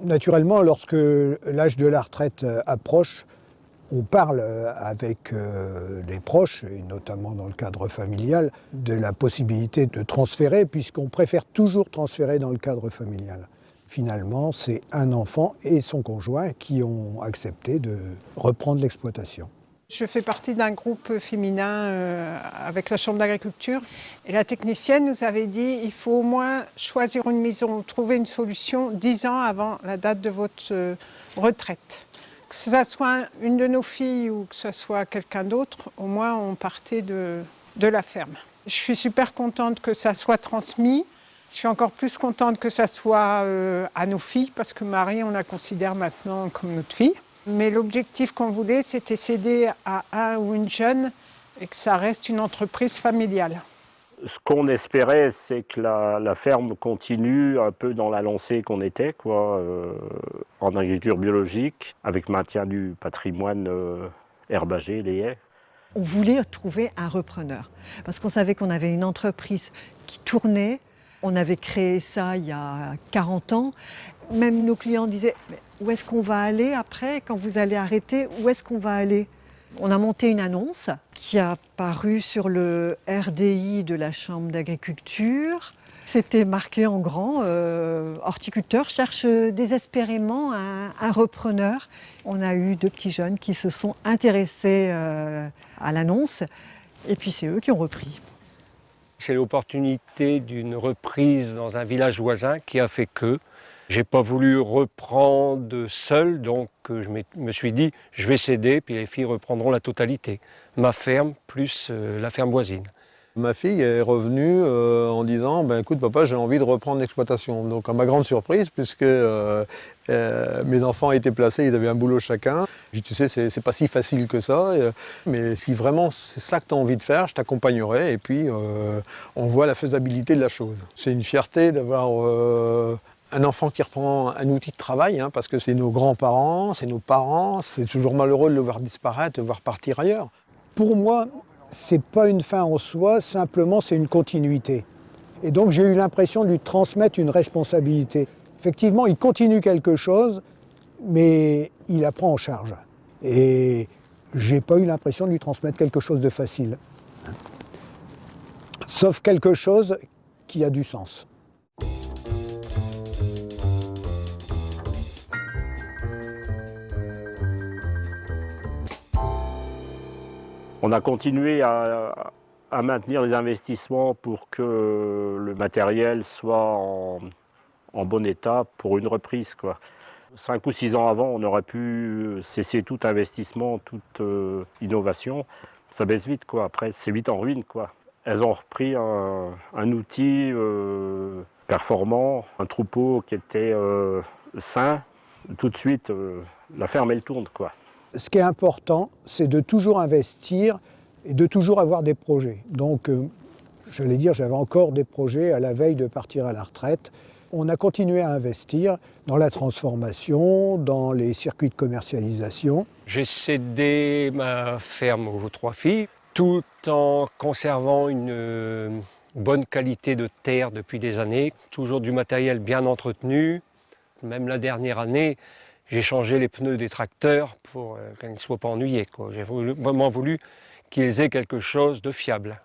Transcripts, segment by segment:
Naturellement, lorsque l'âge de la retraite approche, on parle avec les proches, et notamment dans le cadre familial, de la possibilité de transférer, puisqu'on préfère toujours transférer dans le cadre familial. Finalement, c'est un enfant et son conjoint qui ont accepté de reprendre l'exploitation. Je fais partie d'un groupe féminin avec la Chambre d'agriculture. Et la technicienne nous avait dit qu'il faut au moins choisir une maison, trouver une solution 10 ans avant la date de votre retraite. Que ce soit une de nos filles ou que ce soit quelqu'un d'autre, au moins on partait de la ferme. Je suis super contente que ça soit transmis. Je suis encore plus contente que ça soit à nos filles, parce que Marie, on la considère maintenant comme notre fille. Mais l'objectif qu'on voulait, c'était céder à un ou une jeune et que ça reste une entreprise familiale. Ce qu'on espérait, c'est que la ferme continue un peu dans la lancée qu'on était, en agriculture biologique, avec maintien du patrimoine herbager, les haies. On voulait trouver un repreneur, parce qu'on savait qu'on avait une entreprise qui tournait. On avait créé ça il y a 40 ans. Même nos clients disaient « Où est-ce qu'on va aller après, quand vous allez arrêter, où est-ce qu'on va aller ?» On a monté une annonce qui a paru sur le RDI de la Chambre d'agriculture. C'était marqué en grand « Horticulteur cherche désespérément un repreneur ». On a eu 2 petits jeunes qui se sont intéressés à l'annonce et puis c'est eux qui ont repris. C'est l'opportunité d'une reprise dans un village voisin qui a fait que j'ai pas voulu reprendre seul, donc je me suis dit je vais céder, puis les filles reprendront la totalité. Ma ferme plus la ferme voisine. Ma fille est revenue en disant écoute papa, j'ai envie de reprendre l'exploitation. Donc à ma grande surprise, puisque mes enfants étaient placés, ils avaient un boulot chacun. Je dis, tu sais, c'est pas si facile que ça, mais si vraiment c'est ça que tu as envie de faire, je t'accompagnerai et puis on voit la faisabilité de la chose. C'est une fierté d'avoir un enfant qui reprend un outil de travail, parce que c'est nos grands-parents, c'est nos parents, c'est toujours malheureux de le voir disparaître, de le voir partir ailleurs. Pour moi, c'est pas une fin en soi, simplement c'est une continuité. Et donc j'ai eu l'impression de lui transmettre une responsabilité. Effectivement, il continue quelque chose, mais il la prend en charge. Et j'ai pas eu l'impression de lui transmettre quelque chose de facile. Sauf quelque chose qui a du sens. On a continué à maintenir les investissements pour que le matériel soit en bon état pour une reprise, 5 ou 6 ans avant, on aurait pu cesser tout investissement, toute innovation. Ça baisse vite, Après, c'est vite en ruine, Elles ont repris un outil performant, un troupeau qui était sain. Tout de suite, la ferme, elle tourne, Ce qui est important, c'est de toujours investir et de toujours avoir des projets. Donc, j'allais dire, j'avais encore des projets à la veille de partir à la retraite. On a continué à investir dans la transformation, dans les circuits de commercialisation. J'ai cédé ma ferme aux 3 filles, tout en conservant une bonne qualité de terre depuis des années, toujours du matériel bien entretenu. Même la dernière année, j'ai changé les pneus des tracteurs pour qu'ils ne soient pas ennuyés. J'ai vraiment voulu qu'ils aient quelque chose de fiable.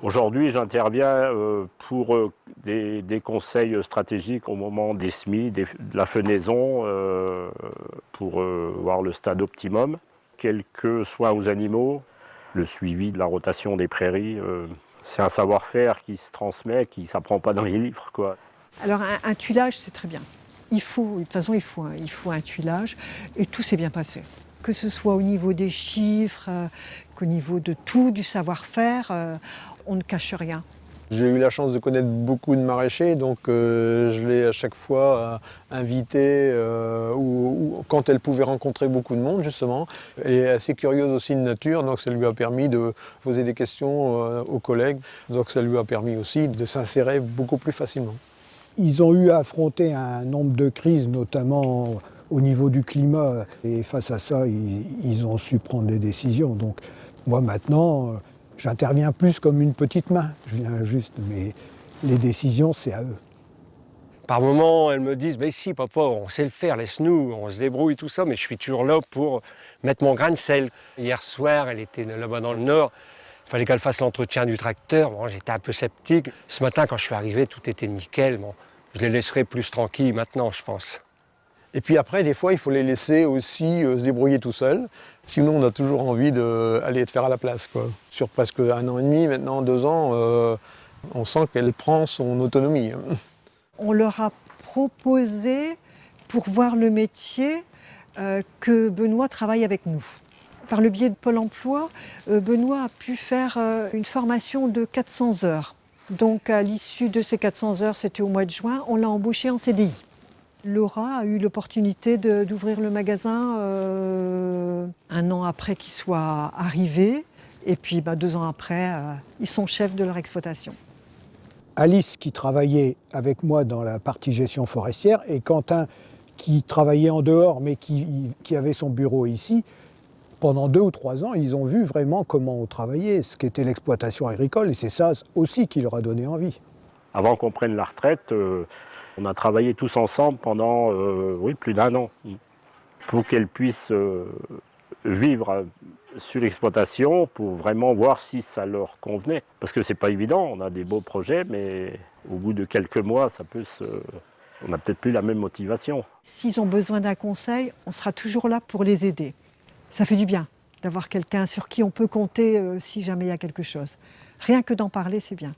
Aujourd'hui, j'interviens pour des conseils stratégiques au moment des semis, de la fenaison, pour voir le stade optimum. Quelques soins aux animaux, le suivi de la rotation des prairies, c'est un savoir-faire qui se transmet, qui ne s'apprend pas dans les livres, Alors un tuilage, c'est très bien. De toute façon, il faut un tuilage et tout s'est bien passé. Que ce soit au niveau des chiffres, qu'au niveau de tout, du savoir-faire, on ne cache rien. J'ai eu la chance de connaître beaucoup de maraîchers, donc je l'ai à chaque fois invitée ou quand elle pouvait rencontrer beaucoup de monde, justement. Elle est assez curieuse aussi de nature, donc ça lui a permis de poser des questions aux collègues. Donc ça lui a permis aussi de s'insérer beaucoup plus facilement. Ils ont eu à affronter un nombre de crises, notamment au niveau du climat. Et face à ça, ils ont su prendre des décisions. Donc Moi maintenant, j'interviens plus comme une petite main. Je viens juste, mais les décisions, c'est à eux. Par moments, elles me disent, mais si papa, on sait le faire, laisse-nous, on se débrouille, tout ça, mais je suis toujours là pour mettre mon grain de sel. Hier soir, elle était là-bas dans le nord, il fallait qu'elle fasse l'entretien du tracteur. Bon, j'étais un peu sceptique. Ce matin, quand je suis arrivé, tout était nickel. Bon, je les laisserai plus tranquilles maintenant, je pense. Et puis après, des fois, il faut les laisser aussi se débrouiller tout seuls. Sinon, on a toujours envie d'aller te faire à la place, quoi. Sur presque 1 an et demi, maintenant 2 ans, on sent qu'elle prend son autonomie. On leur a proposé, pour voir le métier, que Benoît travaille avec nous. Par le biais de Pôle emploi, Benoît a pu faire une formation de 400 heures. Donc à l'issue de ces 400 heures, c'était au mois de juin, on l'a embauché en CDI. Laura a eu l'opportunité d'ouvrir le magasin 1 an après qu'il soit arrivé. Et puis 2 ans après, ils sont chefs de leur exploitation. Alice qui travaillait avec moi dans la partie gestion forestière et Quentin qui travaillait en dehors mais qui avait son bureau ici, pendant 2 ou 3 ans, ils ont vu vraiment comment on travaillait, ce qu'était l'exploitation agricole et c'est ça aussi qui leur a donné envie. Avant qu'on prenne la retraite, on a travaillé tous ensemble pendant plus d'1 an pour qu'elles puissent vivre sur l'exploitation pour vraiment voir si ça leur convenait. Parce que c'est pas évident, on a des beaux projets, mais au bout de quelques mois, on n'a peut-être plus la même motivation. S'ils ont besoin d'un conseil, on sera toujours là pour les aider. Ça fait du bien d'avoir quelqu'un sur qui on peut compter si jamais il y a quelque chose. Rien que d'en parler, c'est bien.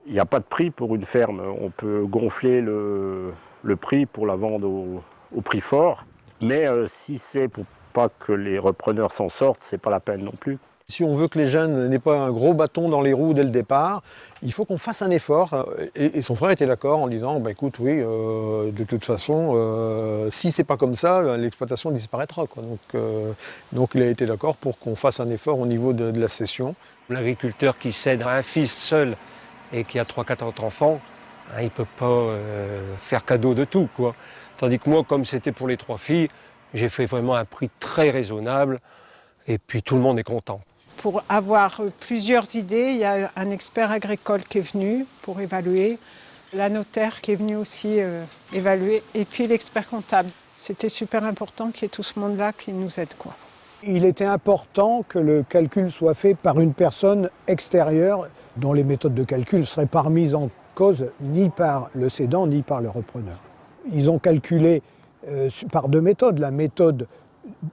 Il n'y a pas de prix pour une ferme. On peut gonfler le prix pour la vendre au prix fort. Mais si c'est pour pas que les repreneurs s'en sortent, c'est pas la peine non plus. Si on veut que les jeunes n'aient pas un gros bâton dans les roues dès le départ, il faut qu'on fasse un effort. Et son frère était d'accord en disant, écoute, oui, de toute façon, si c'est pas comme ça, l'exploitation disparaîtra, quoi. Donc il a été d'accord pour qu'on fasse un effort au niveau de la cession. L'agriculteur qui cède à un fils seul et qui a 3-4 autres enfants, il ne peut pas faire cadeau de tout, quoi. Tandis que moi, comme c'était pour les 3 filles, j'ai fait vraiment un prix très raisonnable et puis tout le monde est content. Pour avoir plusieurs idées, il y a un expert agricole qui est venu pour évaluer, la notaire qui est venue aussi évaluer, et puis l'expert comptable. C'était super important qu'il y ait tout ce monde-là qui nous aide, quoi. Il était important que le calcul soit fait par une personne extérieure dont les méthodes de calcul ne seraient pas remises en cause ni par le cédant ni par le repreneur. Ils ont calculé par 2 méthodes. La méthode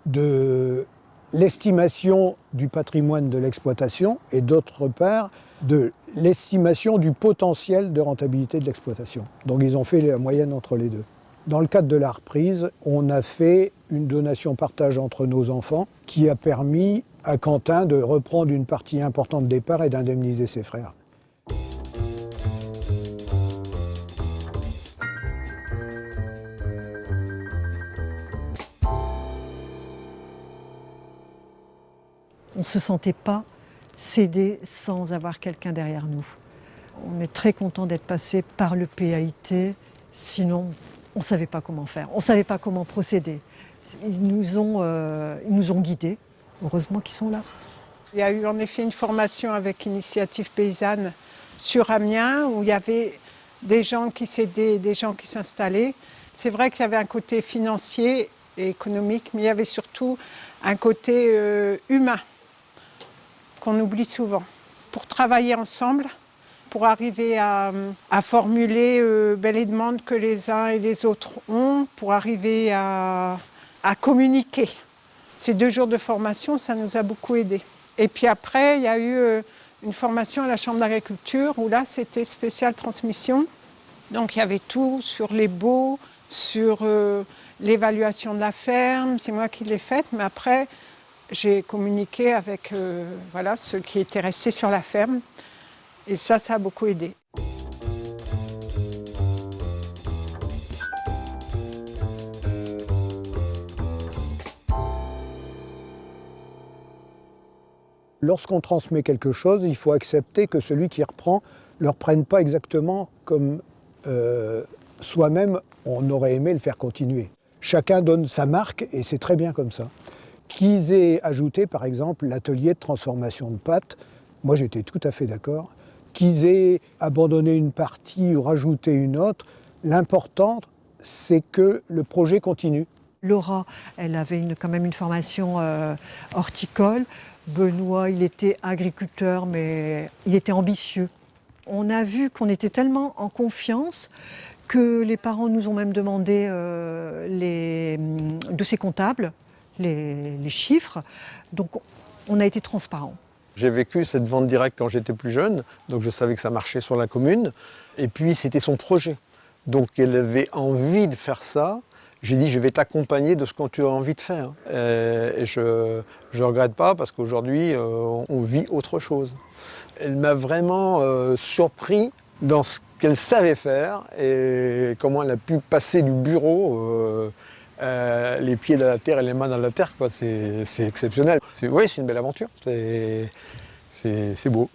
de l'estimation du patrimoine de l'exploitation et d'autre part de l'estimation du potentiel de rentabilité de l'exploitation. Donc ils ont fait la moyenne entre les deux. Dans le cadre de la reprise, on a fait une donation-partage entre nos enfants qui a permis à Quentin de reprendre une partie importante de départ et d'indemniser ses frères. On ne se sentait pas céder sans avoir quelqu'un derrière nous. On est très content d'être passé par le PAIT, sinon on ne savait pas comment faire, on ne savait pas comment procéder. Ils nous ont guidés, heureusement qu'ils sont là. Il y a eu en effet une formation avec Initiative Paysanne sur Amiens où il y avait des gens qui cédaient, des gens qui s'installaient. C'est vrai qu'il y avait un côté financier et économique, mais il y avait surtout un côté humain qu'on oublie souvent. Pour travailler ensemble, pour arriver à formuler les demandes que les uns et les autres ont, pour arriver à communiquer. Ces 2 jours de formation, ça nous a beaucoup aidés. Et puis après, il y a eu une formation à la Chambre d'agriculture où là, c'était spécial transmission. Donc il y avait tout sur les baux, sur l'évaluation de la ferme. C'est moi qui l'ai faite, mais après, j'ai communiqué avec ceux qui étaient restés sur la ferme. Et ça a beaucoup aidé. Lorsqu'on transmet quelque chose, il faut accepter que celui qui reprend leur prennent pas exactement comme soi-même on aurait aimé le faire continuer. Chacun donne sa marque et c'est très bien comme ça. Qu'ils aient ajouté par exemple l'atelier de transformation de pâtes, moi j'étais tout à fait d'accord. Qu'ils aient abandonné une partie ou rajouté une autre, l'important c'est que le projet continue. Laura, elle avait quand même une formation horticole. Benoît, il était agriculteur, mais il était ambitieux. On a vu qu'on était tellement en confiance que les parents nous ont même demandé les dossiers comptables, les chiffres. Donc on a été transparents. J'ai vécu cette vente directe quand j'étais plus jeune, donc je savais que ça marchait sur la commune. Et puis c'était son projet. Donc elle avait envie de faire ça. J'ai dit, je vais t'accompagner de ce que tu as envie de faire. Et je ne regrette pas parce qu'aujourd'hui, on vit autre chose. Elle m'a vraiment surpris dans ce qu'elle savait faire et comment elle a pu passer du bureau, les pieds dans la terre et les mains dans la terre. C'est exceptionnel. Oui, c'est une belle aventure. C'est beau.